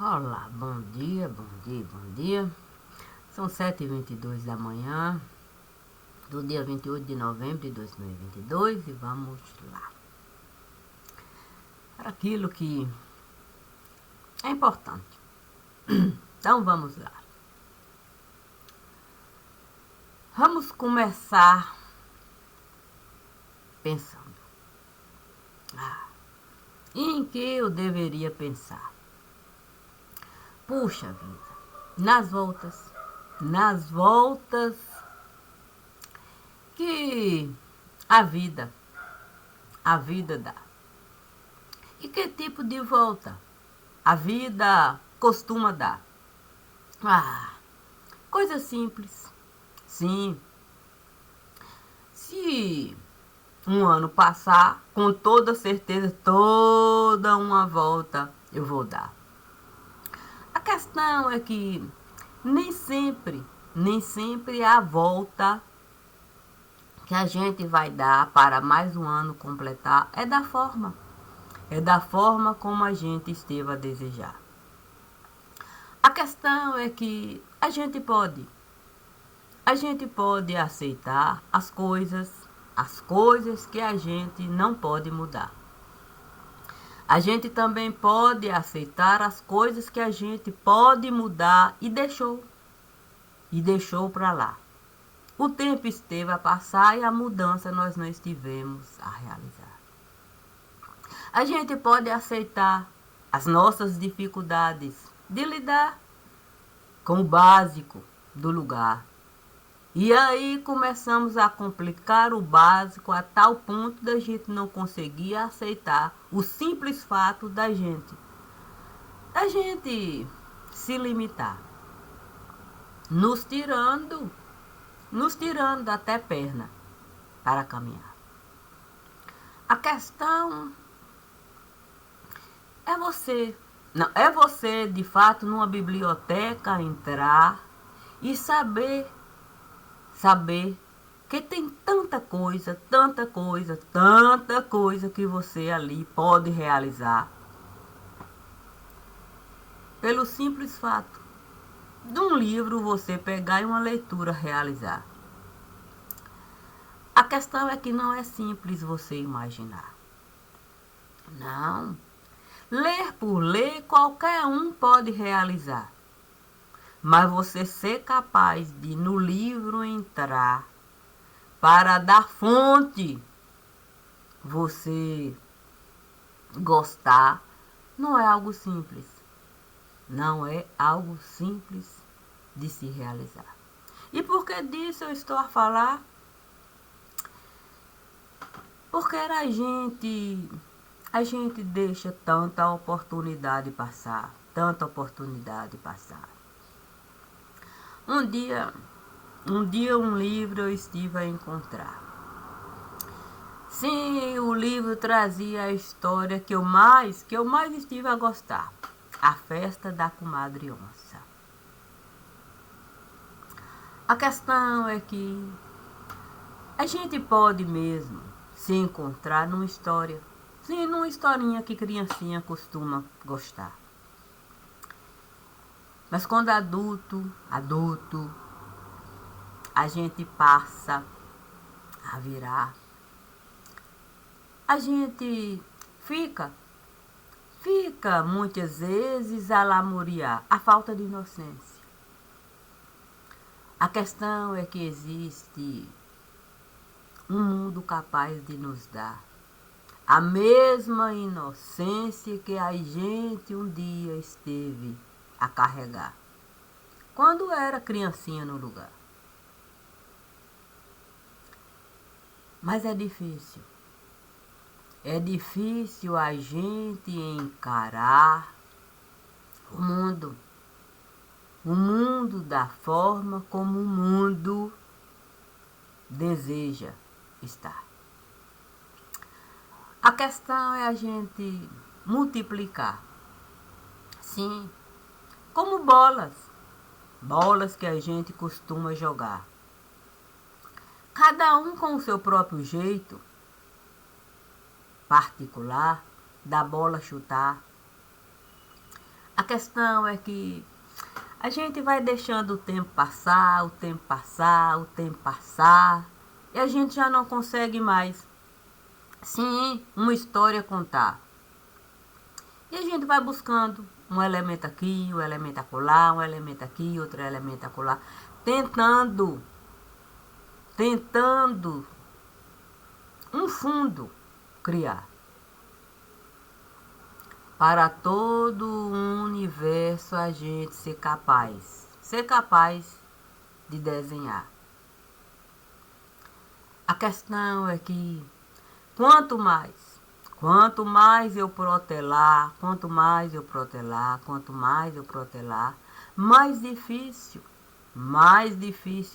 Olá, bom dia, bom dia, bom dia. São 7h22 da manhã do dia 28 de novembro de 2022 e vamos lá. Para aquilo que é importante. Então vamos lá. Vamos começar pensando. Em que eu deveria pensar? Puxa vida, nas voltas que a vida dá. E que tipo de volta a vida costuma dar? Coisa simples. Sim, se um ano passar, com toda certeza, toda uma volta eu vou dar. A questão é que nem sempre a volta que a gente vai dar para mais um ano completar é da forma como a gente esteve a desejar. A questão é que a gente pode aceitar as coisas que a gente não pode mudar. A gente também pode aceitar as coisas que a gente pode mudar e deixou para lá. O tempo esteve a passar e a mudança nós não estivemos a realizar. A gente pode aceitar as nossas dificuldades de lidar com o básico do lugar. E aí começamos a complicar o básico a tal ponto da gente não conseguir aceitar o simples fato da gente se limitar, nos tirando até perna para caminhar. A questão é você de fato numa biblioteca entrar e saber que tem tanta coisa que você ali pode realizar pelo simples fato de um livro você pegar e uma leitura realizar. A questão é que não é simples você imaginar. Não. Ler por ler, qualquer um pode realizar. Mas você ser capaz de no livro entrar para dar fonte, você gostar, não é algo simples. Não é algo simples de se realizar. E por que disso eu estou a falar? Porque a gente deixa tanta oportunidade passar. Um dia um livro eu estive a encontrar. Sim, o livro trazia a história que eu mais estive a gostar. A festa da comadre onça. A questão é que a gente pode mesmo se encontrar numa história. Sim, numa historinha que criancinha costuma gostar. Mas quando adulto, a gente passa a virar. A gente fica muitas vezes a lamuriar a falta de inocência. A questão é que existe um mundo capaz de nos dar a mesma inocência que a gente um dia esteve a carregar, quando era criancinha no lugar. Mas é difícil. É difícil a gente encarar o mundo da forma como o mundo deseja estar. A questão é a gente multiplicar. Sim, como bolas que a gente costuma jogar. Cada um com o seu próprio jeito particular da bola chutar. A questão é que a gente vai deixando o tempo passar, o tempo passar, o tempo passar, e a gente já não consegue mais, sim, uma história contar. E a gente vai buscando um elemento aqui, um elemento acolá, um elemento aqui, outro elemento acolá, tentando um fundo criar para todo o universo a gente ser capaz de desenhar. A questão é que quanto mais eu protelar, mais difícil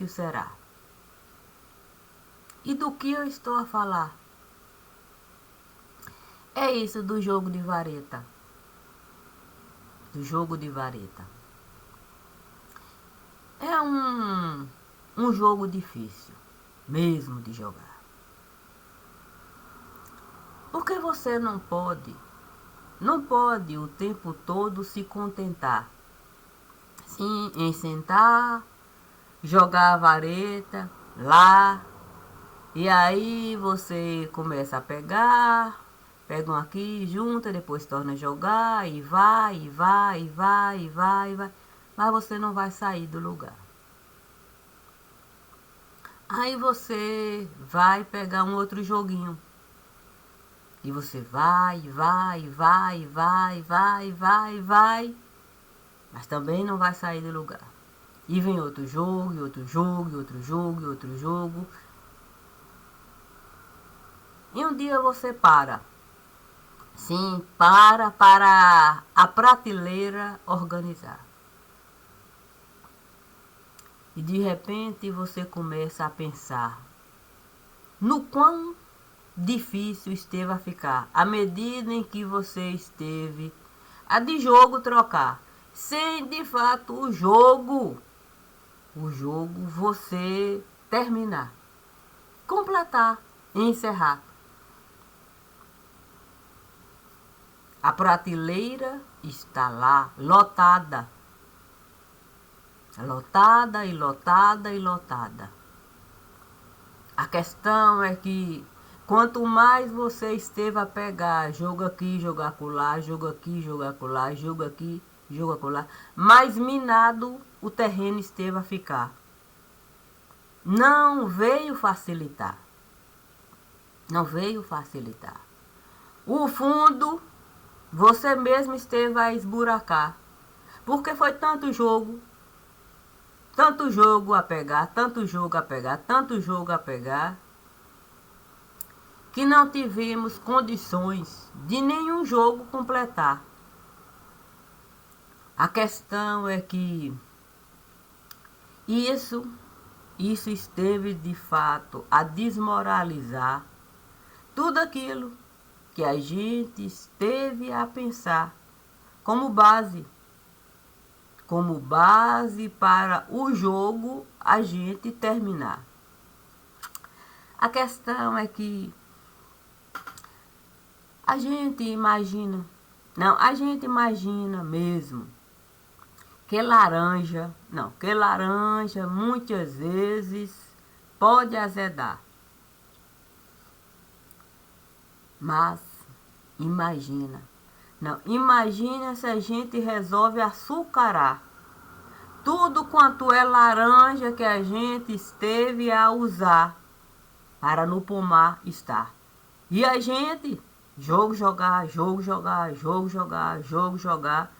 será. E do que eu estou a falar? É isso do jogo de vareta. É um jogo difícil mesmo de jogar. Porque você não pode o tempo todo se contentar, sim, em sentar, jogar a vareta lá, e aí você começa a pega um aqui, junta, depois torna a jogar, e vai, mas você não vai sair do lugar. Aí você vai pegar um outro joguinho. E você vai, mas também não vai sair do lugar. E vem outro jogo, e outro jogo, e outro jogo, e outro jogo. E um dia você para. Sim, para a prateleira organizar. E de repente você começa a pensar no quão difícil esteve a ficar, à medida em que você esteve a de jogo trocar, sem de fato o jogo você terminar, completar, encerrar. A prateleira está lá, lotada. Lotada e lotada e lotada. A questão é que quanto mais você esteve a pegar jogo aqui, jogo acolá, jogo aqui, jogo acolá, jogo aqui, jogo acolá, mais minado o terreno esteve a ficar. Não veio facilitar. O fundo você mesmo esteve a esburacar. Porque foi tanto jogo a pegar, que não tivemos condições de nenhum jogo completar. A questão é que isso esteve de fato a desmoralizar tudo aquilo que a gente esteve a pensar como base para o jogo a gente terminar. A questão é que a gente imagina mesmo que laranja muitas vezes pode azedar. Mas imagina se a gente resolve açucarar tudo quanto é laranja que a gente esteve a usar para no pomar estar. E a gente jogar.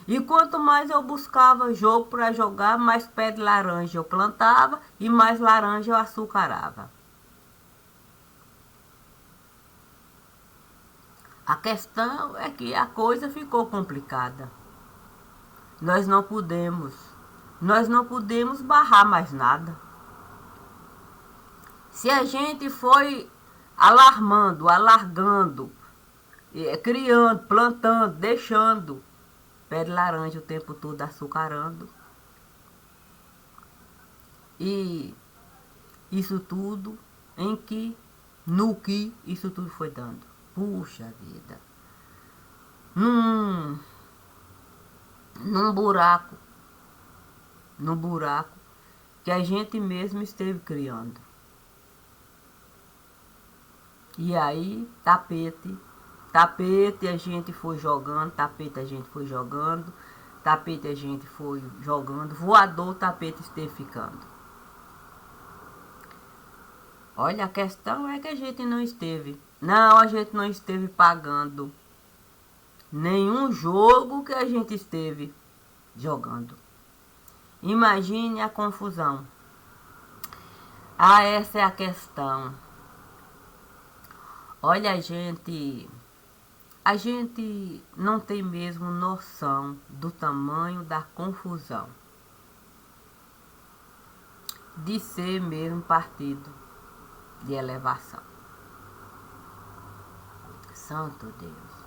E quanto mais eu buscava jogo para jogar, mais pé de laranja eu plantava e mais laranja eu açucarava. A questão é que a coisa ficou complicada. Nós não podemos barrar mais nada. Se a gente foi alargando, criando, plantando, deixando pé de laranja o tempo todo açucarando, e isso tudo no que isso tudo foi dando. Puxa vida. num buraco, no buraco que a gente mesmo esteve criando. E aí, tapete a gente foi jogando, tapete a gente foi jogando, tapete a gente foi jogando, voador o tapete esteve ficando. Olha, a questão é que a gente não esteve. Não, a gente não esteve pagando nenhum jogo que a gente esteve jogando. Imagine a confusão. Ah, essa é a questão. Olha, a gente não tem mesmo noção do tamanho da confusão de ser mesmo partido de elevação. Santo Deus.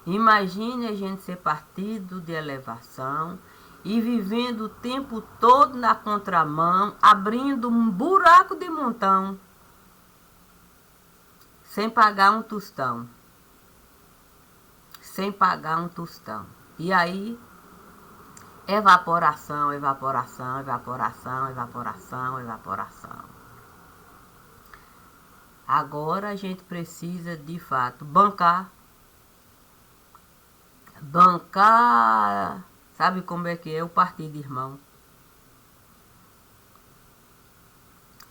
Imagine a gente ser partido de elevação e vivendo o tempo todo na contramão, abrindo um buraco de montão, sem pagar um tostão. Sem pagar um tostão. E aí, evaporação, evaporação, evaporação, evaporação, evaporação. Agora a gente precisa, de fato, bancar. Bancar, sabe como é que é? O partido irmão.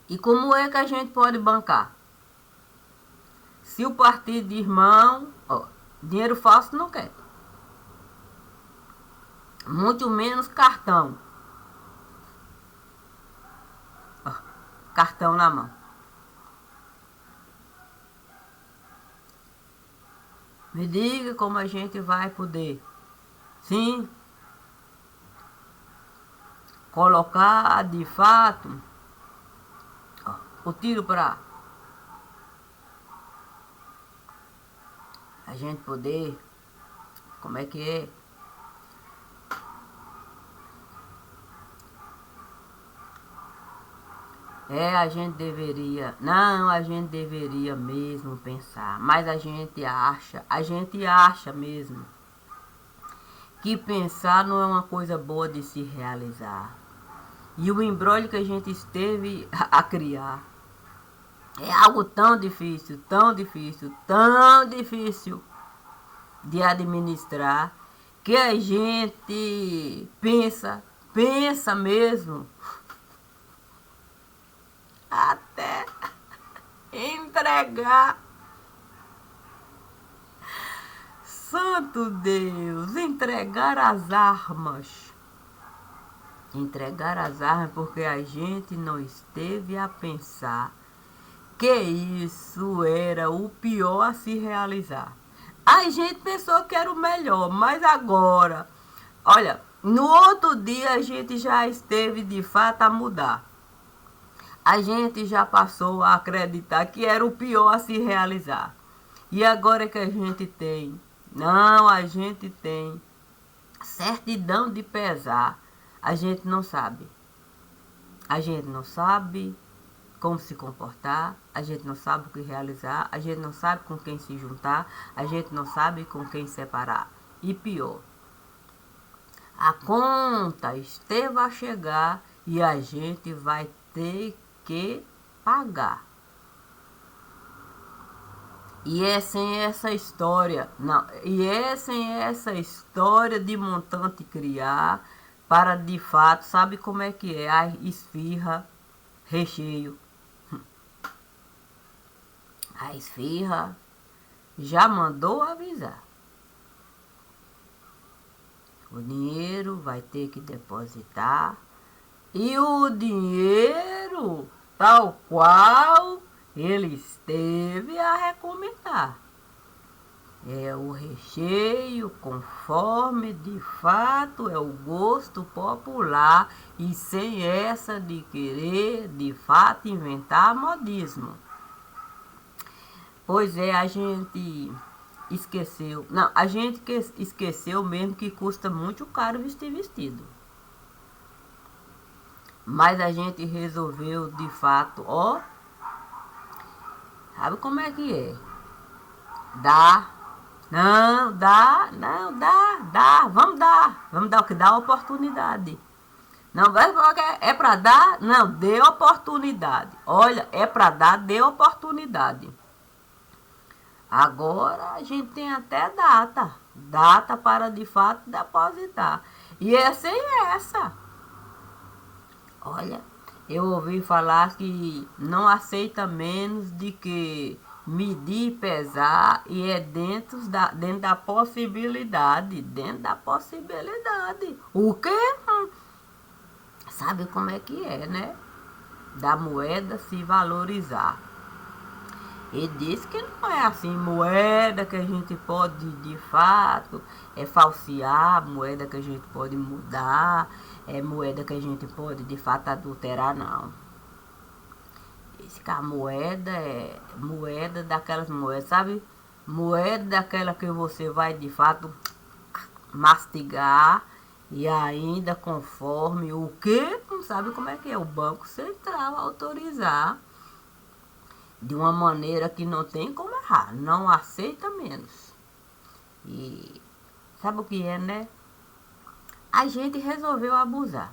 E como é que a gente pode bancar? Se o partido irmão, ó, dinheiro falso não quer. Muito menos cartão. Ó, cartão na mão. Me diga como a gente vai poder, sim, colocar de fato, ó, o tiro para a gente poder, como é que é? A gente deveria, não, a gente deveria mesmo pensar, mas a gente acha mesmo que pensar não é uma coisa boa de se realizar. E o embrólio que a gente esteve a criar é algo tão difícil, tão difícil, tão difícil de administrar, que a gente pensa mesmo até entregar. Santo Deus, entregar as armas. Entregar as armas porque a gente não esteve a pensar que isso era o pior a se realizar. A gente pensou que era o melhor, mas agora, olha, no outro dia a gente já esteve de fato a mudar. A gente já passou a acreditar que era o pior a se realizar. E agora que a gente tem, não, a gente tem certidão de pesar, a gente não sabe. A gente não sabe como se comportar, a gente não sabe o que realizar, a gente não sabe com quem se juntar, a gente não sabe com quem separar. E pior, a conta esteve a chegar e a gente vai ter que pagar. E é sem essa história, não, e é sem essa história de montante criar para de fato, sabe como é que é? A esfirra, recheio. A esfirra já mandou avisar. O dinheiro vai ter que depositar. E o dinheiro, tal qual ele esteve a recomendar, é o recheio conforme de fato é o gosto popular e sem essa de querer de fato inventar modismo. Pois é, a gente esqueceu, não, a gente esqueceu mesmo que custa muito caro vestir vestido. Mas a gente resolveu de fato, ó, sabe como é que é? Dá, não, dá, vamos dar. Vamos dar o que? Dá oportunidade. Não vai é para dar? Não, dê oportunidade. Olha, é para dar, dê oportunidade. Agora a gente tem até data. Data para de fato depositar. E essa é essa. Olha, eu ouvi falar que não aceita menos de que medir e pesar e é dentro da possibilidade. Dentro da possibilidade. O quê? Sabe como é que é, né? Da moeda se valorizar. E diz que não é assim, moeda que a gente pode, de fato, falsear, moeda que a gente pode mudar, moeda que a gente pode, de fato, adulterar, não. Diz que a moeda é moeda daquelas moedas, sabe? Moeda daquela que você vai, de fato, mastigar e ainda conforme o que? Não sabe como é que é o Banco Central autorizar de uma maneira que não tem como errar, não aceita menos. E sabe o que é, né? A gente resolveu abusar.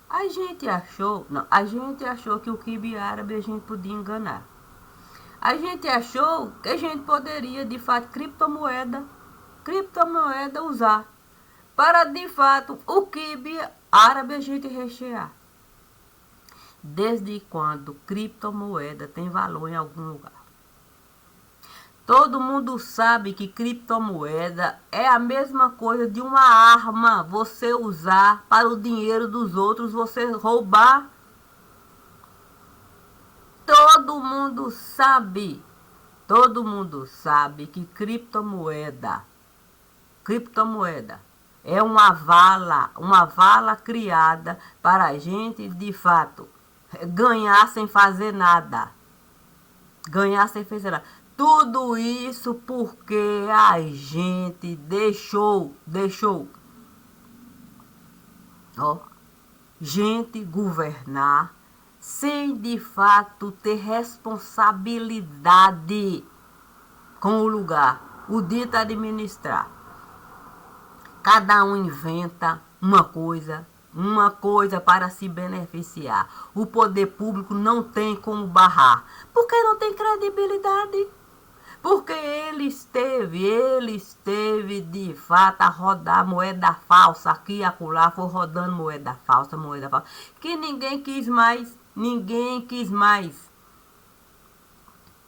A gente achou que o quibe árabe a gente podia enganar. A gente achou que a gente poderia, de fato, criptomoeda usar para, de fato, o quibe árabe a gente rechear. Desde quando criptomoeda tem valor em algum lugar? Todo mundo sabe que criptomoeda é a mesma coisa de uma arma você usar para o dinheiro dos outros, você roubar. Todo mundo sabe que criptomoeda é uma vala criada para a gente, de fato, ganhar sem fazer nada. Ganhar sem fazer nada. Tudo isso porque a gente deixou, gente governar sem de fato ter responsabilidade com o lugar, o dito administrar. Cada um inventa uma coisa para se beneficiar. O poder público não tem como barrar, porque não tem credibilidade. Porque ele esteve de fato a rodar moeda falsa aqui e acolá, foi rodando moeda falsa, que ninguém quis mais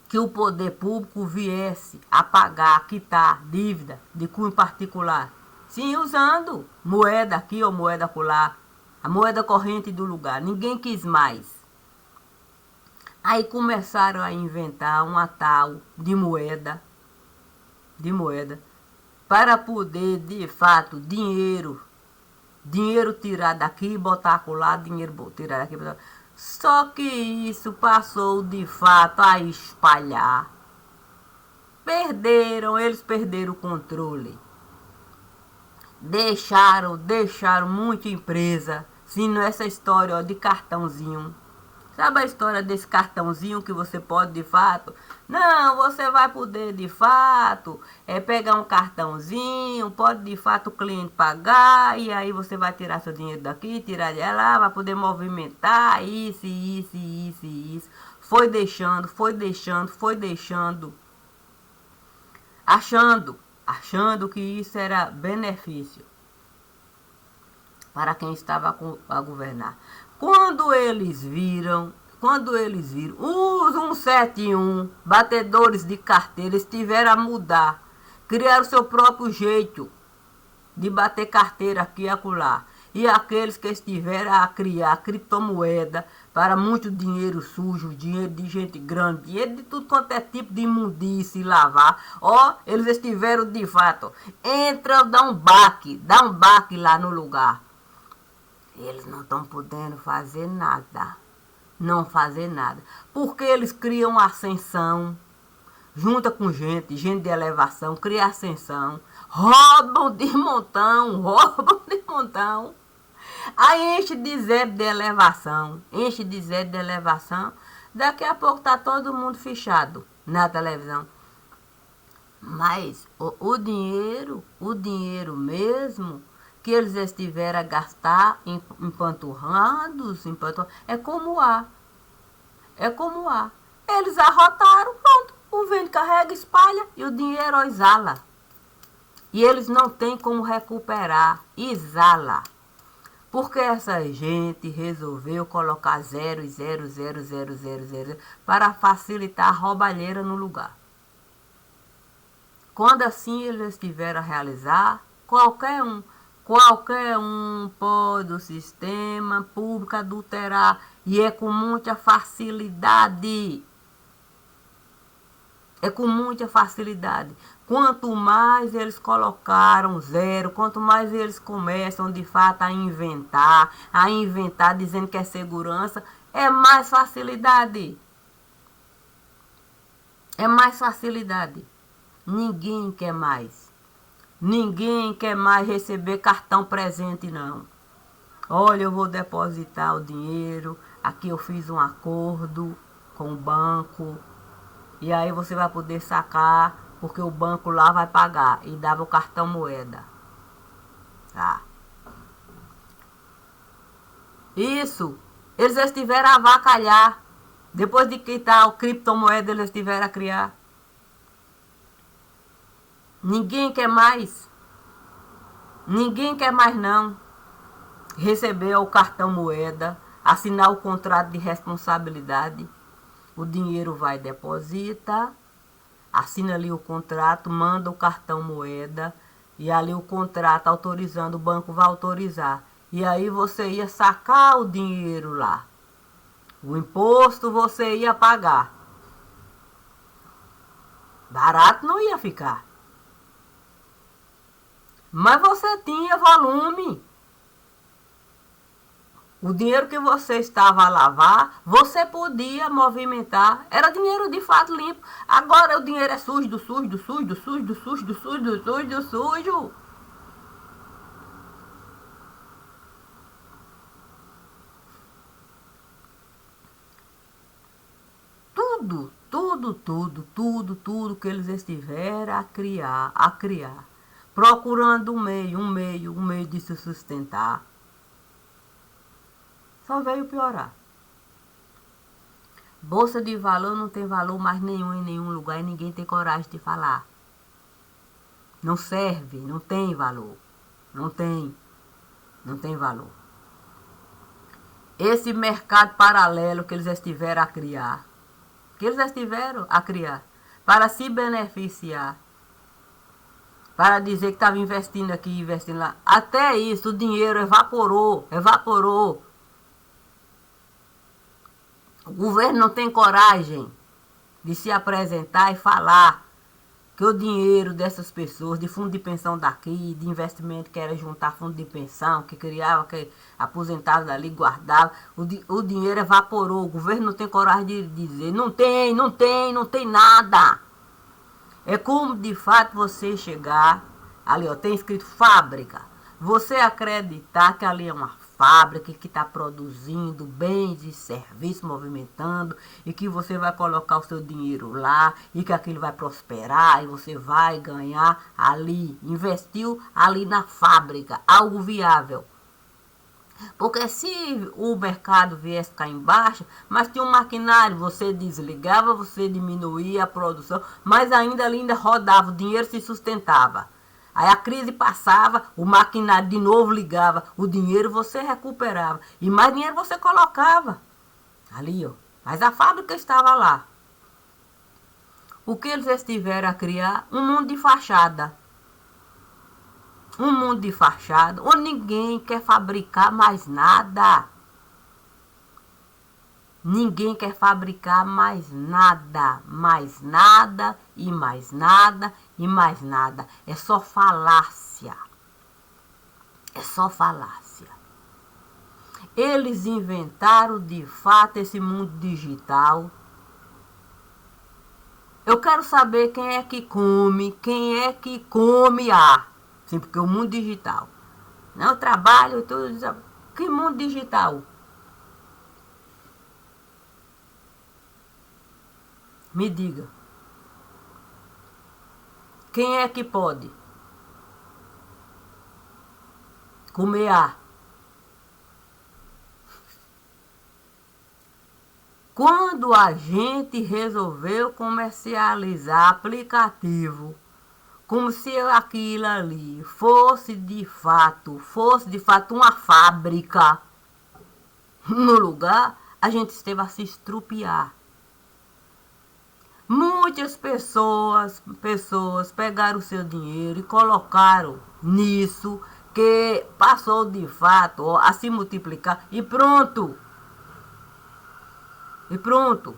que o poder público viesse a pagar, a quitar dívida de cunho particular. Sim, usando moeda aqui ou moeda acolá, a moeda corrente do lugar. Ninguém quis mais. Aí começaram a inventar uma tal de moeda, para poder, de fato, dinheiro tirar daqui, botar acolá, dinheiro tirar daqui, botar. Só que isso passou, de fato, a espalhar. Eles perderam o controle. Deixaram muita empresa, sim, essa história, ó, de cartãozinho. Sabe a história desse cartãozinho que você pode, de fato? Não, você vai poder, de fato, pegar um cartãozinho, pode, de fato, o cliente pagar, e aí você vai tirar seu dinheiro daqui, tirar de lá, vai poder movimentar, isso. Foi deixando, achando que isso era benefício para quem estava a governar. Quando eles viram, os 171 batedores de carteira estiveram a mudar, criaram seu próprio jeito de bater carteira aqui e acolá. E aqueles que estiveram a criar criptomoeda para muito dinheiro sujo, dinheiro de gente grande, dinheiro de tudo quanto é tipo de imundície lavar, eles estiveram, de fato, dá um baque lá no lugar. Eles não estão podendo fazer nada. Porque eles criam ascensão, junta com gente de elevação, cria ascensão, roubam de montão. Aí enche de zero de elevação, daqui a pouco tá todo mundo fechado na televisão. Mas o dinheiro mesmo que eles estiveram a gastar empanturrando. É como há. É como há. Eles arrotaram, pronto. O vento carrega, espalha e o dinheiro exala. E eles não têm como recuperar. Exala. Porque essa gente resolveu colocar 0 e 0, 0, 0, 0, 0 para facilitar a roubalheira no lugar. Quando assim eles estiveram a realizar, qualquer um pode o sistema público adulterar e é com muita facilidade. É com muita facilidade. Quanto mais eles colocaram 0, quanto mais eles começam de fato a inventar dizendo que é segurança, é mais facilidade. É mais facilidade. Ninguém quer mais. Ninguém quer mais receber cartão presente, não. Olha, eu vou depositar o dinheiro, aqui eu fiz um acordo com o banco, e aí você vai poder sacar, porque o banco lá vai pagar, e dava o cartão moeda. Tá. Isso, eles estiveram a avacalhar. Depois de quitar o criptomoeda, eles estiveram a criar. Ninguém quer mais. Ninguém quer mais não receber o cartão moeda, assinar o contrato de responsabilidade. O dinheiro vai, deposita, assina ali o contrato, manda o cartão moeda e ali o contrato autorizando, o banco vai autorizar. E aí você ia sacar o dinheiro lá. O imposto você ia pagar. Barato não ia ficar. Mas você tinha volume. O dinheiro que você estava a lavar, você podia movimentar. Era dinheiro de fato limpo. Agora o dinheiro é sujo, sujo, sujo, sujo, sujo, sujo, sujo, sujo. Tudo que eles estiveram a criar. Procurando um meio de se sustentar. Só veio piorar. Bolsa de valor não tem valor mais nenhum em nenhum lugar e ninguém tem coragem de falar. Não serve, não tem valor. Não tem valor. Esse mercado paralelo que eles estiveram a criar, para se beneficiar, para dizer que estava investindo aqui, investindo lá. Até isso, o dinheiro evaporou. O governo não tem coragem de se apresentar e falar que o dinheiro dessas pessoas, de fundo de pensão daqui, de investimento que era juntar fundo de pensão, que criava, que aposentava dali, guardava, o dinheiro evaporou. O governo não tem coragem de dizer, não tem nada. É como de fato você chegar, ali ó, tem escrito fábrica, você acreditar que ali é uma fábrica que está produzindo bens e serviços, movimentando, e que você vai colocar o seu dinheiro lá, e que aquilo vai prosperar, e você vai ganhar ali, investiu ali na fábrica, algo viável. Porque se o mercado viesse ficar em baixa, mas tinha um maquinário, você desligava, você diminuía a produção, mas ainda rodava, o dinheiro se sustentava. Aí a crise passava, o maquinário de novo ligava, o dinheiro você recuperava. E mais dinheiro você colocava. Ali, ó. Mas a fábrica estava lá. O que eles estiveram a criar? Um mundo de fachada. Um mundo de fachada, onde ninguém quer fabricar mais nada. Ninguém quer fabricar mais nada e mais nada e mais nada. É só falácia. É só falácia. Eles inventaram de fato esse mundo digital. Eu quero saber quem é que come Sim, porque o mundo digital. Não trabalho, tudo. Que mundo digital? Me diga. Quem é que pode? comer. Quando a gente resolveu comercializar aplicativo, como se aquilo ali fosse de fato uma fábrica no lugar, a gente esteve a se estrupiar. Muitas pessoas pegaram o seu dinheiro e colocaram nisso, que passou de fato a se multiplicar e pronto. E pronto.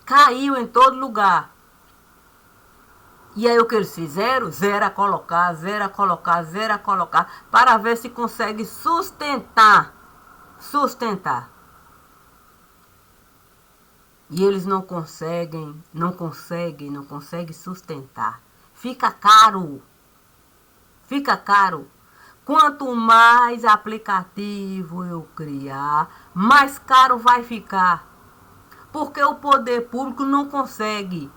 Caiu em todo lugar. E aí o que eles fizeram? Zero a colocar, para ver se consegue sustentar. E eles não conseguem sustentar. Fica caro. Quanto mais aplicativo eu criar, mais caro vai ficar. Porque o poder público não consegue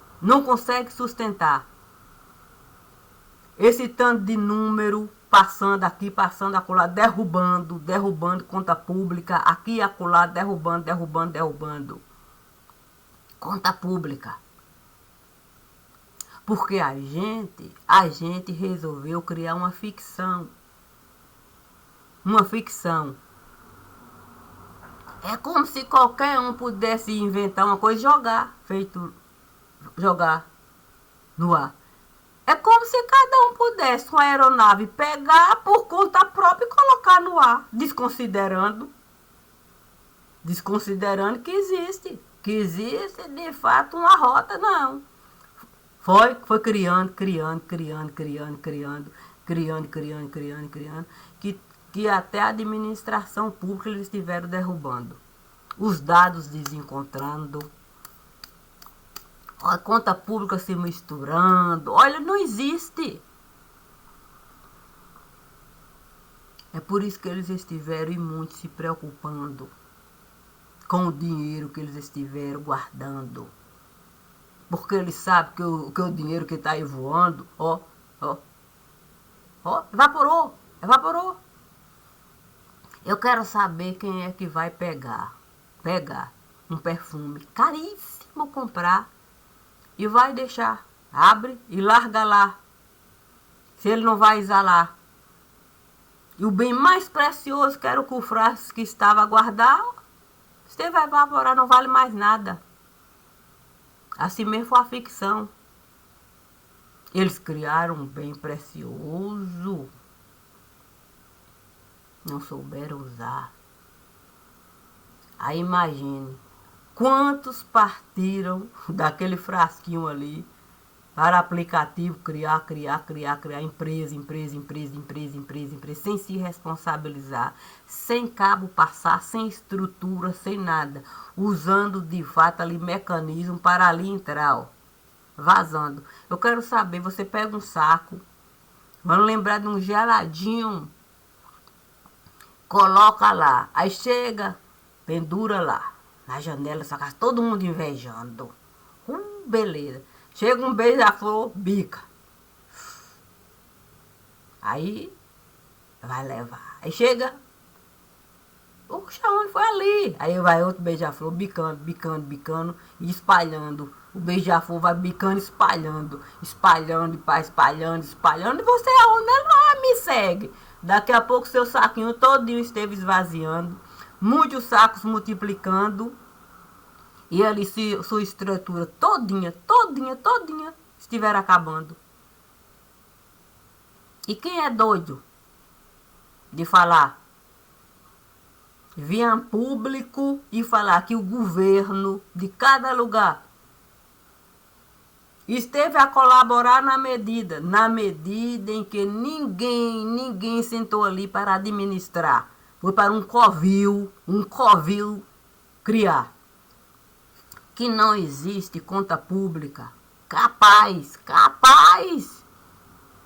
sustentar. Esse tanto de número passando aqui, passando acolá, derrubando conta pública, aqui e acolá, derrubando. Conta pública. Porque a gente resolveu criar uma ficção. É como se qualquer um pudesse inventar uma coisa e jogar no ar. É como se cada um pudesse com a aeronave pegar por conta própria e colocar no ar, desconsiderando que existe de fato uma rota, não. Foi criando, que até a administração pública eles estiveram derrubando. Os dados desencontrando, a conta pública se misturando. Olha, não existe. É por isso que eles estiveram e muito se preocupando com o dinheiro que eles estiveram guardando. Porque eles sabem que o dinheiro que está aí voando, evaporou. Eu quero saber quem é que vai pegar um perfume caríssimo, comprar, e vai deixar, abre e larga lá, se ele não vai exalar. E o bem mais precioso, que era o frasco que estava guardado, se vai evaporar, não vale mais nada. Assim mesmo foi a ficção. Eles criaram um bem precioso, não souberam usar. Aí imagine quantos partiram daquele frasquinho ali para aplicativo criar empresa, sem se responsabilizar, sem cabo passar, sem estrutura, sem nada, usando de fato ali mecanismo para ali entrar, vazando. Eu quero saber, você pega um saco, vamos lembrar de um geladinho, coloca lá, aí chega, pendura lá na janela da sua casa, todo mundo invejando. Beleza. Chega um beija-flor, bica. Aí vai levar. Aí chega, o chão foi ali. Aí vai outro beija-flor bicando e espalhando. O beija-flor vai bicando, espalhando, e você aonde ela me segue. Daqui a pouco seu saquinho todinho esteve esvaziando, muitos sacos multiplicando, e ali sua estrutura todinha estiver acabando. E quem é doido de falar, vir a público e falar que o governo de cada lugar esteve a colaborar na medida em que ninguém sentou ali para administrar. Foi para um covil criar. Que não existe conta pública capaz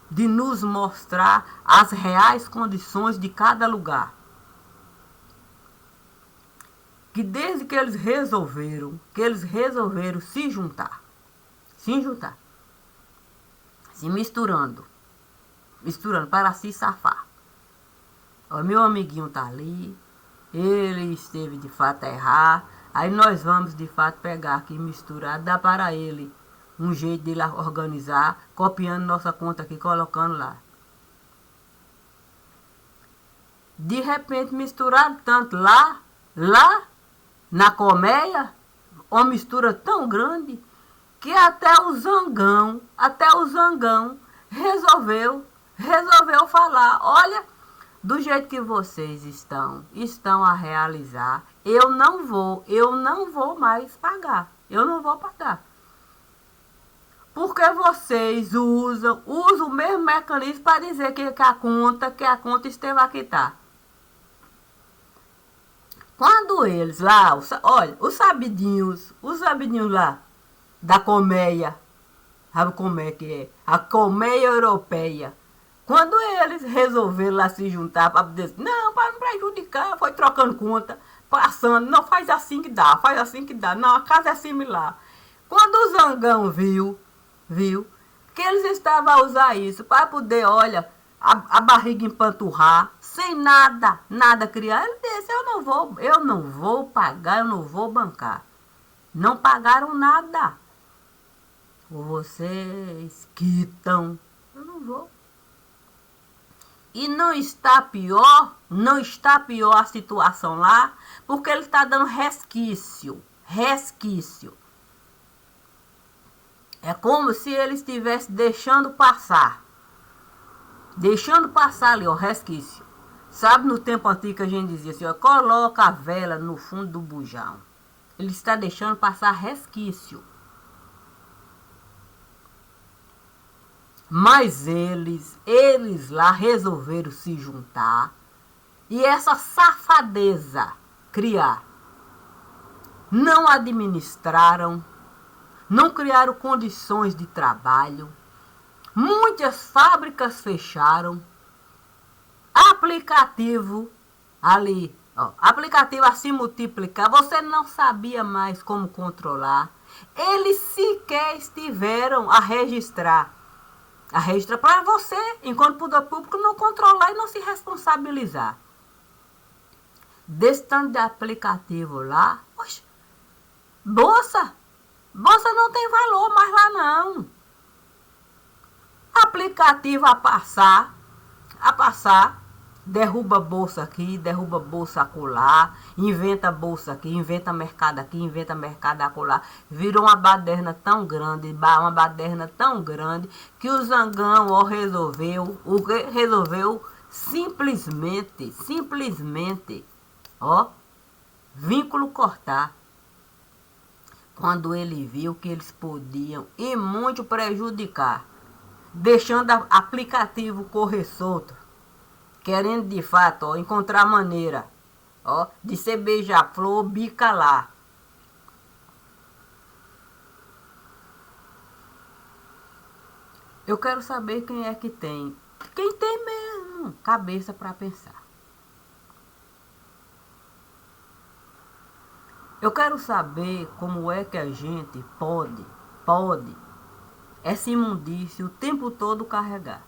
de nos mostrar as reais condições de cada lugar. Que desde que eles resolveram se juntar, se misturando para se safar. Ó, meu amiguinho tá ali, ele esteve de fato a errar, aí nós vamos de fato pegar aqui e misturar, dar para ele um jeito de lá organizar, copiando nossa conta aqui, colocando lá. De repente misturar tanto lá na colmeia, uma mistura tão grande que até o Zangão resolveu falar, olha, do jeito que vocês estão a realizar, eu não vou mais pagar, eu não vou pagar. Porque vocês usam o mesmo mecanismo para dizer que a conta esteve a quitar. Quando eles lá, olha, os sabidinhos lá da colmeia, sabe como é que é? A colmeia europeia. Quando eles resolveram lá se juntar para dizer, não, para não prejudicar, foi trocando conta, passando, não, faz assim que dá, não, a casa é similar. Quando o Zangão viu que eles estavam a usar isso para poder, olha, a barriga empanturrar, sem nada criar, ele disse, eu não vou pagar, eu não vou bancar. Não pagaram nada. Vocês quitam, eu não vou. E não está pior a situação lá, porque ele está dando resquício. É como se ele estivesse deixando passar ali, ó, resquício. Sabe, no tempo antigo a gente dizia assim, ó, coloca a vela no fundo do bujão. Ele está deixando passar resquício. Mas eles lá resolveram se juntar e essa safadeza criar. Não administraram, não criaram condições de trabalho. Muitas fábricas fecharam. Aplicativo ali, ó, aplicativo a se multiplicar, você não sabia mais como controlar. Eles sequer estiveram a registrar para você, enquanto poder público, não controlar e não se responsabilizar. Desse tanto de aplicativo lá, oxe, bolsa não tem valor mais lá não. Aplicativo a passar, derruba bolsa aqui, derruba bolsa acolá, inventa bolsa aqui, inventa mercado aqui, inventa mercado acolá. Virou uma baderna tão grande que o Zangão, ó, resolveu simplesmente, ó, vínculo cortar. Quando ele viu que eles podiam e muito prejudicar, deixando o aplicativo correr solto, querendo de fato, ó, encontrar maneira, ó, de ser beija-flor, bica lá. Eu quero saber quem é que tem. Quem tem mesmo cabeça para pensar. Eu quero saber como é que a gente pode essa imundície o tempo todo carregar.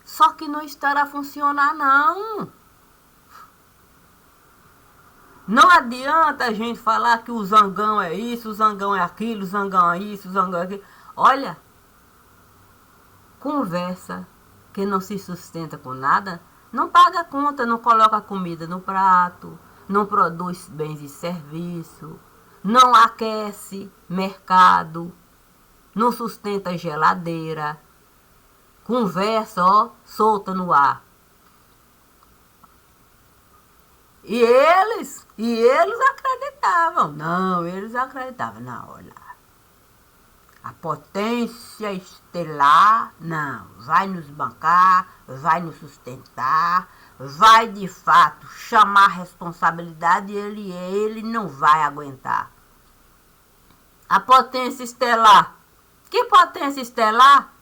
Só que não estará a funcionar, não. Não adianta a gente falar que o Zangão é isso, o Zangão é aquilo, o Zangão é isso, o Zangão é aquilo. Olha, conversa que não se sustenta com nada, não paga conta, não coloca comida no prato, não produz bens e serviços, não aquece mercado, não sustenta geladeira. Conversa, ó, solta no ar. E eles acreditavam. Não, olha. A potência estelar, não, vai nos bancar, vai nos sustentar, vai de fato chamar a responsabilidade e ele não vai aguentar. A potência estelar. Que potência estelar?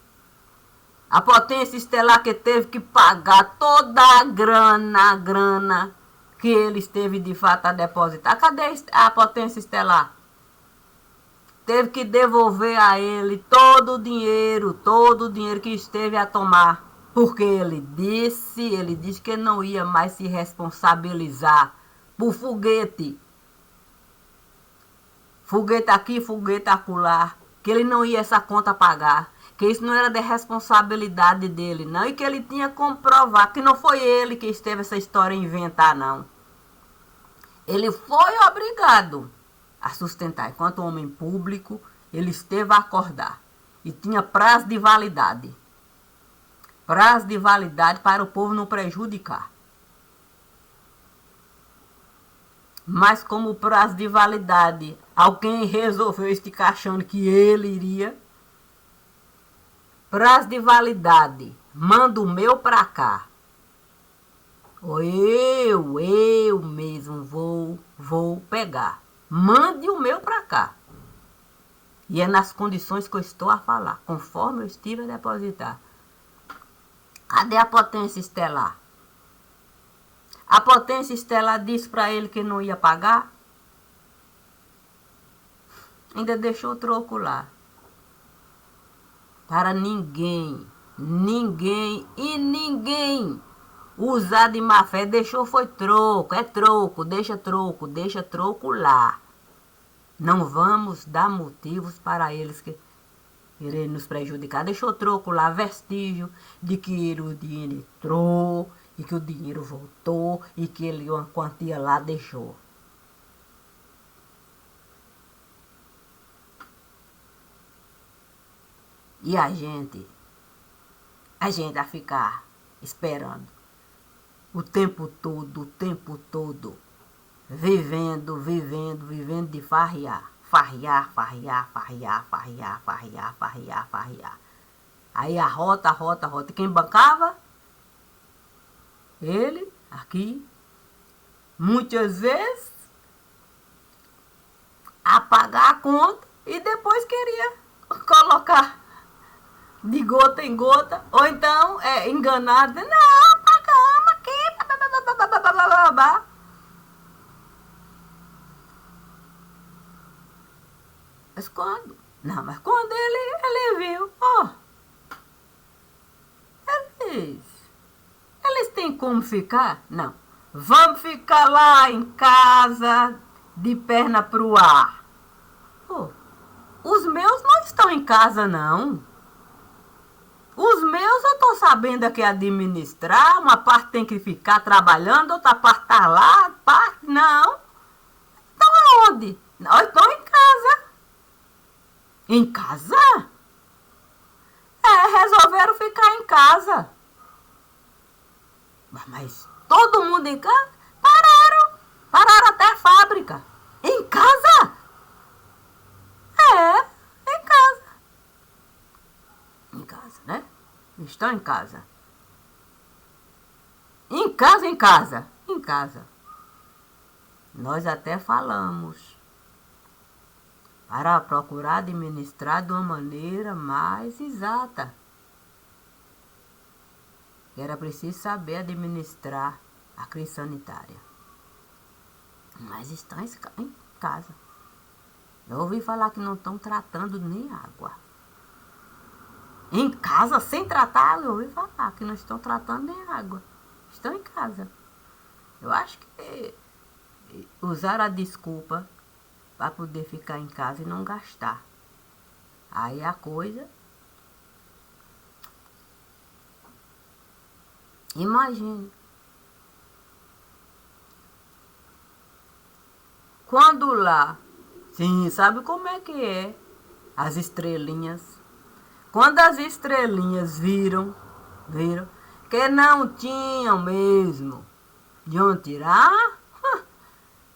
A potência estelar que teve que pagar toda a grana que ele esteve de fato a depositar. Cadê a potência estelar? Teve que devolver a ele todo o dinheiro que esteve a tomar. Porque ele disse que não ia mais se responsabilizar por foguete. Foguete aqui, foguete acolá. Que ele não ia essa conta pagar. Que isso não era de responsabilidade dele, não. E que ele tinha como provar que não foi ele que esteve essa história a inventar, não. Ele foi obrigado a sustentar. Enquanto homem público, ele esteve a acordar. E tinha prazo de validade. Prazo de validade para o povo não prejudicar. Mas como o prazo de validade, alguém resolveu esticar achando que ele iria. Prazo de validade, manda o meu pra cá. Ou eu mesmo vou pegar. Mande o meu pra cá. E é nas condições que eu estou a falar, conforme eu estive a depositar. Cadê a potência estelar? A potência estelar disse para ele que não ia pagar. Ainda deixou o troco lá. Para ninguém usar de má fé. Deixou foi troco, é troco, deixa troco lá. Não vamos dar motivos para eles que quererem nos prejudicar. Deixou troco lá, vestígio de que o dinheiro entrou e que o dinheiro voltou e que ele uma quantia lá deixou. E a gente a ficar esperando o tempo todo, vivendo de farriar. Aí a rota. Quem bancava? Ele, aqui, muitas vezes, a pagar a conta e depois queria colocar de gota em gota, ou então enganado, não, pagamos aqui, Mas quando? Não, mas quando ele viu, eles têm como ficar? Não. Vamos ficar lá em casa, de perna pro ar. Os meus não estão em casa, não. Os meus eu tô sabendo que administrar, uma parte tem que ficar trabalhando, outra parte tá lá, parte não. Estão aonde? Nós estamos em casa. Em casa? Resolveram ficar em casa. Mas todo mundo em casa? Pararam até a fábrica. Em casa? Em casa. Em casa, né? Estão em casa. Em casa. Nós até falamos para procurar administrar de uma maneira mais exata. Era preciso saber administrar a crise sanitária. Mas estão em casa. Eu ouvi falar que não estão tratando nem água. Em casa, sem tratar água, eu ouvi falar que não estão tratando nem água. Estão em casa. Eu acho que usaram a desculpa para poder ficar em casa e não gastar. Aí a coisa... Imagine. Quando lá... Sim, sabe como é que é? As estrelinhas. Quando as estrelinhas viram que não tinham mesmo de onde tirar,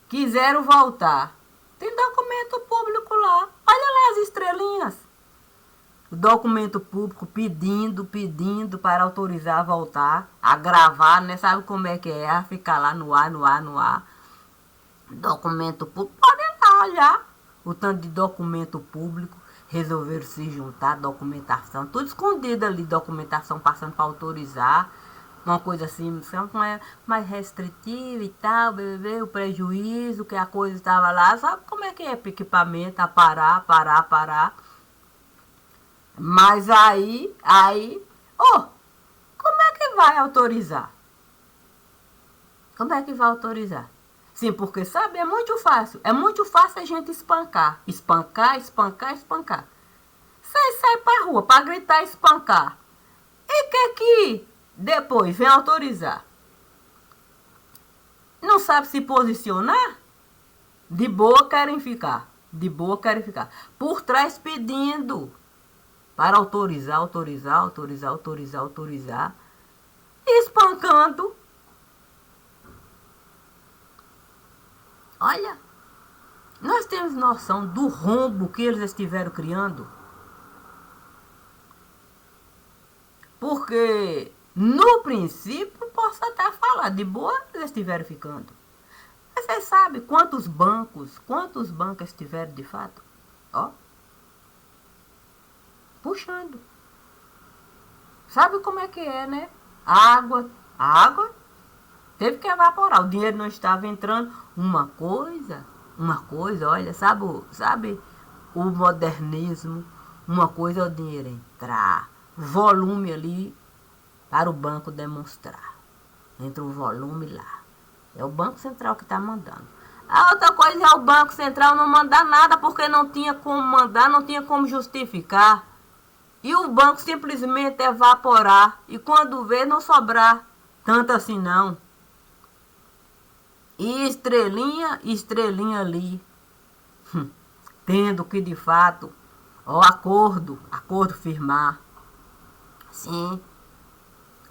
quiseram voltar. Tem documento público lá. Olha lá as estrelinhas. O documento público pedindo para autorizar a voltar, a gravar, né? Sabe como é que é? A ficar lá no ar. Documento público. Podem lá olhar o tanto de documento público. Resolveram se juntar, documentação, tudo escondido ali, documentação passando para autorizar, uma coisa assim, mais restritiva e tal, o prejuízo, que a coisa estava lá, sabe como é que é equipamento, a parar. Mas aí, como vai autorizar? Como é que vai autorizar? Sim, porque, sabe, é muito fácil. É muito fácil a gente espancar. Espancar, espancar, espancar. Você sai pra rua pra gritar e espancar. E que depois vem autorizar? Não sabe se posicionar? De boa querem ficar. De boa querem ficar. Por trás pedindo para autorizar, autorizar, autorizar, autorizar, autorizar. E espancando. Olha, nós temos noção do rombo que eles estiveram criando? Porque, no princípio, posso até falar, de boa eles estiveram ficando. Mas você sabe quantos bancos estiveram de fato? Ó, puxando. Sabe como é que é, né? A água teve que evaporar, o dinheiro não estava entrando. Uma coisa, olha, sabe o modernismo? Uma coisa é o dinheiro entrar, volume ali para o banco demonstrar. Entra o volume lá. É o Banco Central que está mandando. A outra coisa é o Banco Central não mandar nada porque não tinha como mandar, não tinha como justificar. E o banco simplesmente evaporar. E quando vê, não sobrar tanto assim não. E estrelinha ali, tendo que de fato, ó, acordo firmar, sim,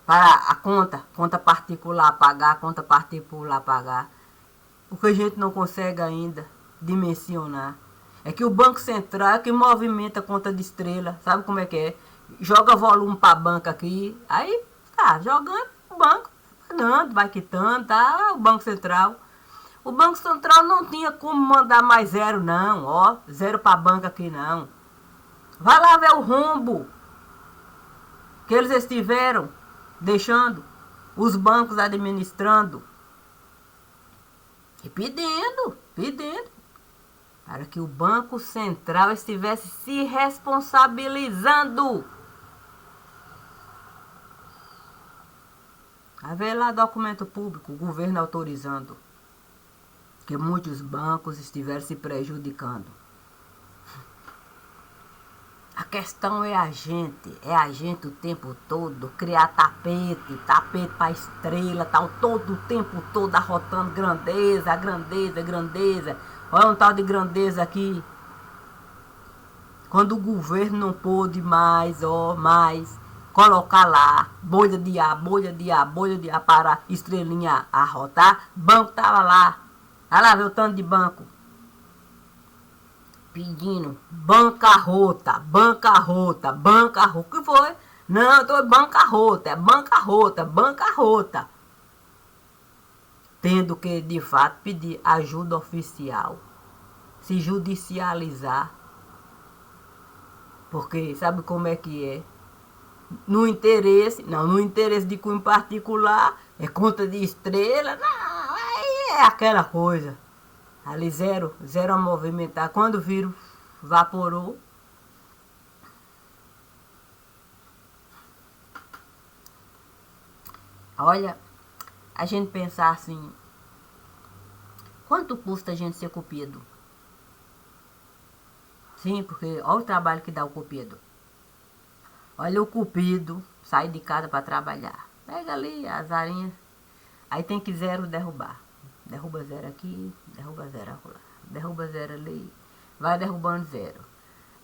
para a conta particular pagar, porque a gente não consegue ainda dimensionar. É que o Banco Central é que movimenta a conta de estrela, sabe como é que é? Joga volume para a banca aqui, aí tá jogando o banco, dando, vai quitando, tá? O Banco Central. O Banco Central não tinha como mandar mais zero, não, ó, zero para a banca aqui, não. Vai lá ver o rombo que eles estiveram deixando os bancos administrando e pedindo, para que o Banco Central estivesse se responsabilizando. Vai ver lá documento público, o governo autorizando que muitos bancos estiveram se prejudicando. A questão é a gente o tempo todo, criar tapete para estrela, tal, todo o tempo todo arrotando grandeza, grandeza, grandeza. Olha um tal de grandeza aqui. Quando o governo não pôde mais, colocar lá, bolha de ar para estrelinha arrotar, banco tava lá. Vai lá ver o tanto de banco. Pedindo bancarrota. O que foi? Não, eu tô bancarrota, bancarrota. Tendo que, de fato, pedir ajuda oficial. Se judicializar. Porque sabe como é que é? No interesse de cunho particular, é conta de estrela, não, aí é aquela coisa. Ali zero a movimentar. Quando o vírus vaporou, olha, a gente pensar assim, quanto custa a gente ser cupido? Sim, porque olha o trabalho que dá o cupido. Olha o cupido, sai de casa para trabalhar. Pega ali as arinhas, aí tem que zero derrubar. Derruba zero aqui, derruba zero acolá. Derruba zero ali, vai derrubando zero.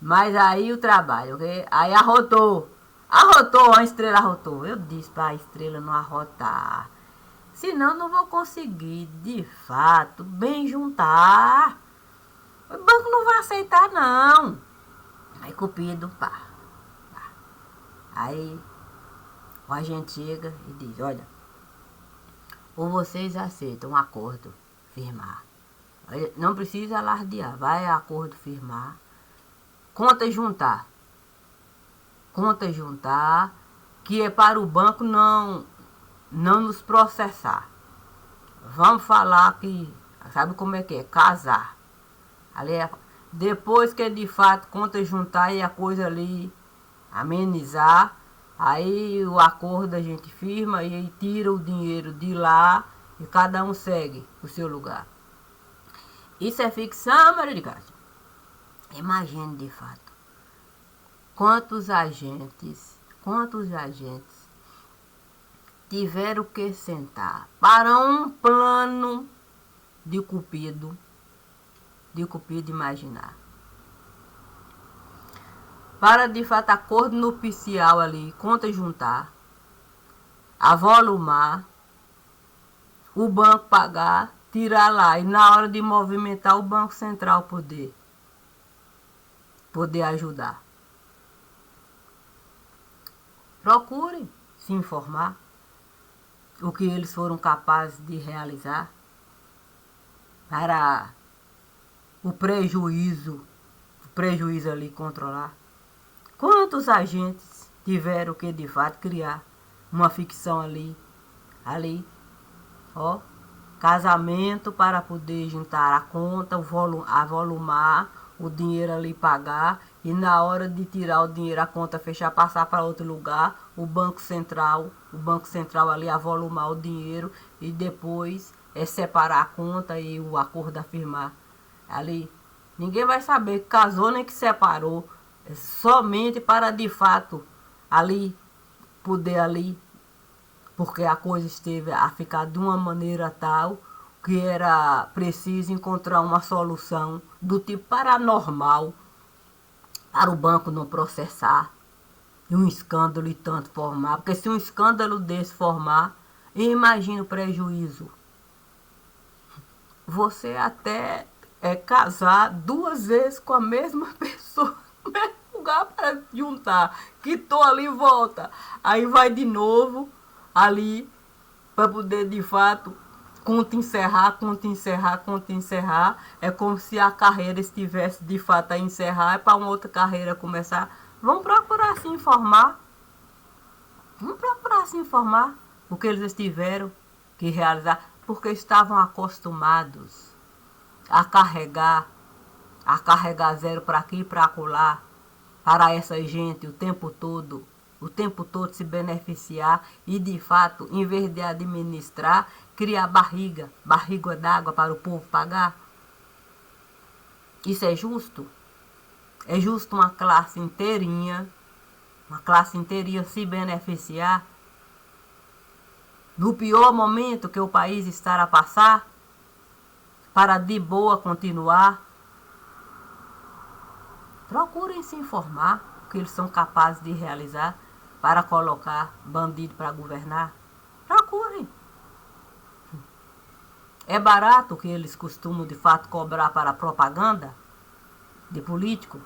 Mas aí o trabalho, ok? Aí arrotou, a estrela arrotou. Eu disse para a estrela não arrotar. Senão não vou conseguir, de fato, bem juntar. O banco não vai aceitar, não. Aí cupido, pá. Aí o agente chega e diz, olha, ou vocês aceitam um acordo, firmar. Não precisa alardear, vai a acordo firmar. Conta juntar, que é para o banco não nos processar. Vamos falar que, sabe como é que é? Casar. Ali é, depois que de fato conta juntar e a coisa ali amenizar, Aí o acordo a gente firma e aí tira o dinheiro de lá e cada um segue o seu lugar. Isso é ficção, Maria de Castro. Imagine de fato quantos agentes tiveram que sentar para um plano de Cupido imaginar. Para de fato acordo nupcial ali, conta juntar, avolumar, o banco pagar, tirar lá e na hora de movimentar o Banco Central poder ajudar. Procurem se informar o que eles foram capazes de realizar para o prejuízo ali controlar. Quantos agentes tiveram que de fato criar uma ficção ali, ó, casamento para poder juntar a conta, avolumar, o dinheiro ali pagar e na hora de tirar o dinheiro a conta fechar, passar para outro lugar, o Banco Central ali avolumar o dinheiro e depois separar a conta e o acordo a firmar ali. Ninguém vai saber que casou nem que separou, somente para de fato ali poder ali, porque a coisa esteve a ficar de uma maneira tal que era preciso encontrar uma solução do tipo paranormal para o banco não processar e um escândalo e tanto formar, porque se um escândalo desse formar, imagina o prejuízo. Você até casar 2 vezes com a mesma pessoa no mesmo lugar para juntar, quitou ali e volta, aí vai de novo ali para poder de fato conta encerrar. É como se a carreira estivesse de fato a encerrar e para uma outra carreira começar. Vamos procurar se informar. O que eles tiveram que realizar, porque estavam acostumados a carregar zero para aqui e para acolá, para essa gente o tempo todo se beneficiar e de fato, em vez de administrar, criar barriga d'água para o povo pagar. Isso é justo? É justo uma classe inteirinha se beneficiar no pior momento que o país está a passar, para de boa continuar? Procurem se informar o que eles são capazes de realizar para colocar bandido para governar. Procurem. É barato o que eles costumam de fato cobrar para propaganda de político?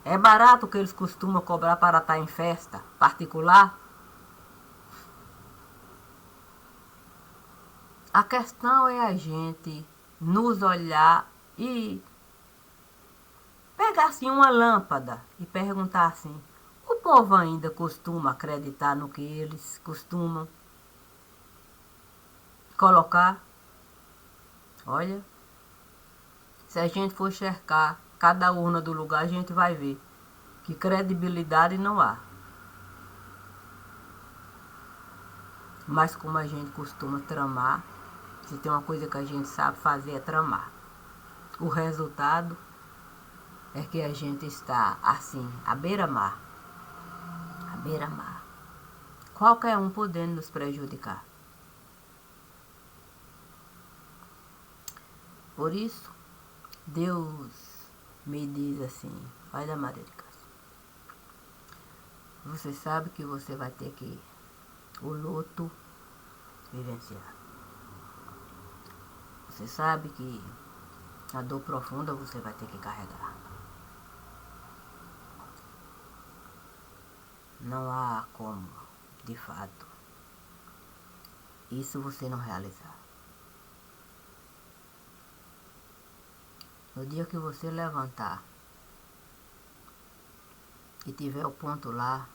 É barato o que eles costumam cobrar para estar em festa particular? A questão é a gente nos olhar e pegar assim uma lâmpada e perguntar assim: o povo ainda costuma acreditar no que eles costumam colocar? Olha, se a gente for cercar cada urna do lugar, a gente vai ver que credibilidade não há. Mas como a gente costuma tramar, se tem uma coisa que a gente sabe fazer é tramar. O resultado é que a gente está assim, à beira-mar. Qualquer um podendo nos prejudicar. Por isso, Deus me diz assim: olha, Maria de Castro, você sabe que você vai ter que o luto vivenciar. Você sabe que a dor profunda você vai ter que carregar. Não há como, de fato, isso você não realizar. No dia que você levantar e tiver o ponto lá,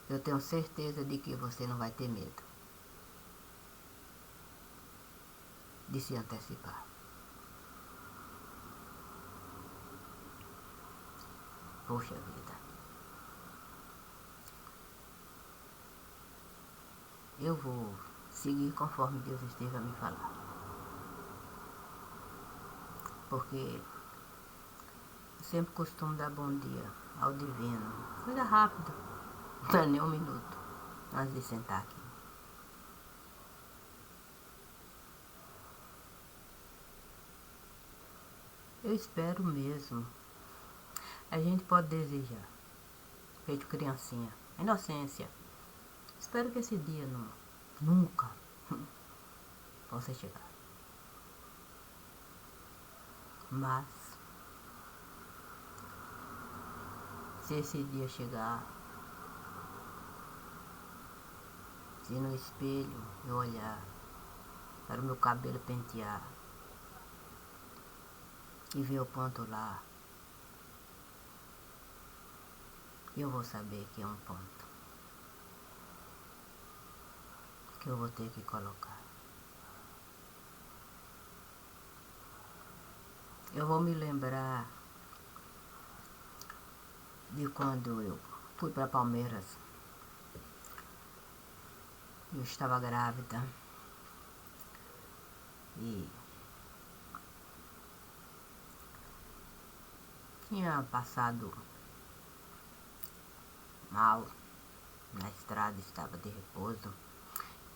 eu tenho certeza de que você não vai ter medo de se antecipar. Poxa vida. Eu vou seguir conforme Deus esteja a me falar. Porque eu sempre costumo dar bom dia ao divino. Coisa rápida. Não é nem um minuto antes de sentar aqui. Eu espero mesmo. A gente pode desejar. Feito criancinha. Inocência. Espero que esse dia nunca possa chegar. Mas, se esse dia chegar, se no espelho eu olhar para o meu cabelo pentear e ver o ponto lá, eu vou saber que é um ponto que eu vou ter que colocar. Eu vou me lembrar de quando eu fui para Palmeiras. Eu estava grávida e tinha passado mal na estrada, estava de repouso.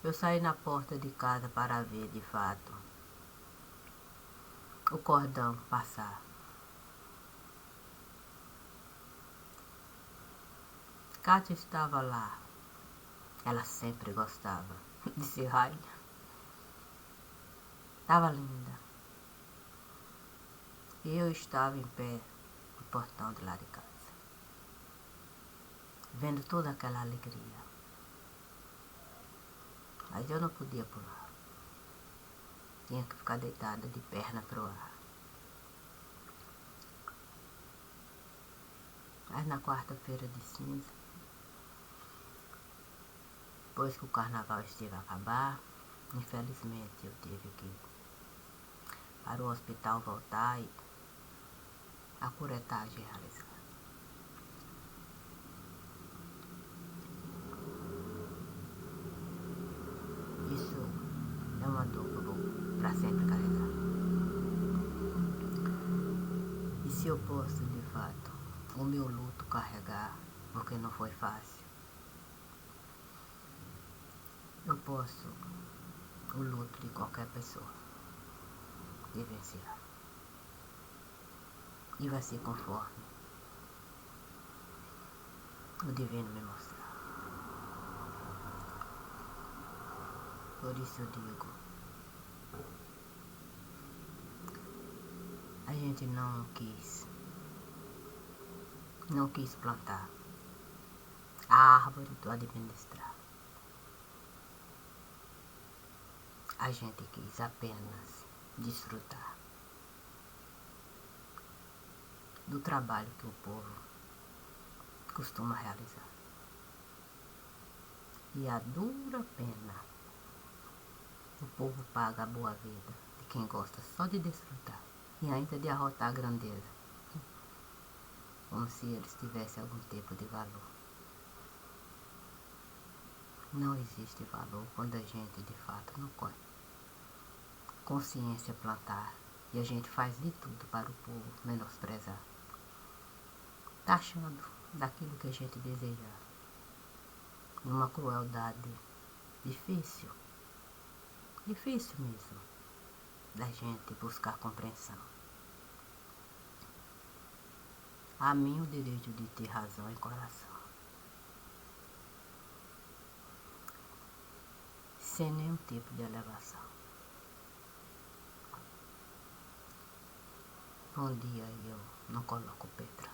Eu saí na porta de casa para ver de fato o cordão passar. Kátia estava lá. Ela sempre gostava de ser rainha. Estava linda. E eu estava em pé no portão de lá de casa, vendo toda aquela alegria. Mas eu não podia pular. Tinha que ficar deitada de perna pro ar. Mas na quarta-feira de cinza, depois que o carnaval esteve a acabar, infelizmente eu tive que ir para o hospital voltar e a curetagem realizar. Isso é uma dor que eu vou para sempre carregar. E se eu posso, de fato, o meu luto carregar, porque não foi fácil, eu posso o luto de qualquer pessoa vivenciar. E vai ser conforme o divino me mostrar. Por isso eu digo, a gente não quis plantar a árvore do administrar. A gente quis apenas desfrutar do trabalho que o povo costuma realizar. E a dura pena, o povo paga a boa vida de quem gosta só de desfrutar e ainda de arrotar a grandeza, como se eles tivessem algum tipo de valor. Não existe valor quando a gente de fato não tem consciência plantar e a gente faz de tudo para o povo menosprezar, taxando daquilo que a gente desejar, numa crueldade difícil mesmo, da gente buscar compreensão. A mim o direito de ter razão e coração, sem nenhum tipo de elevação. Um dia eu não coloco pedra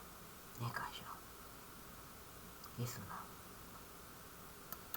nem caixão. Isso não.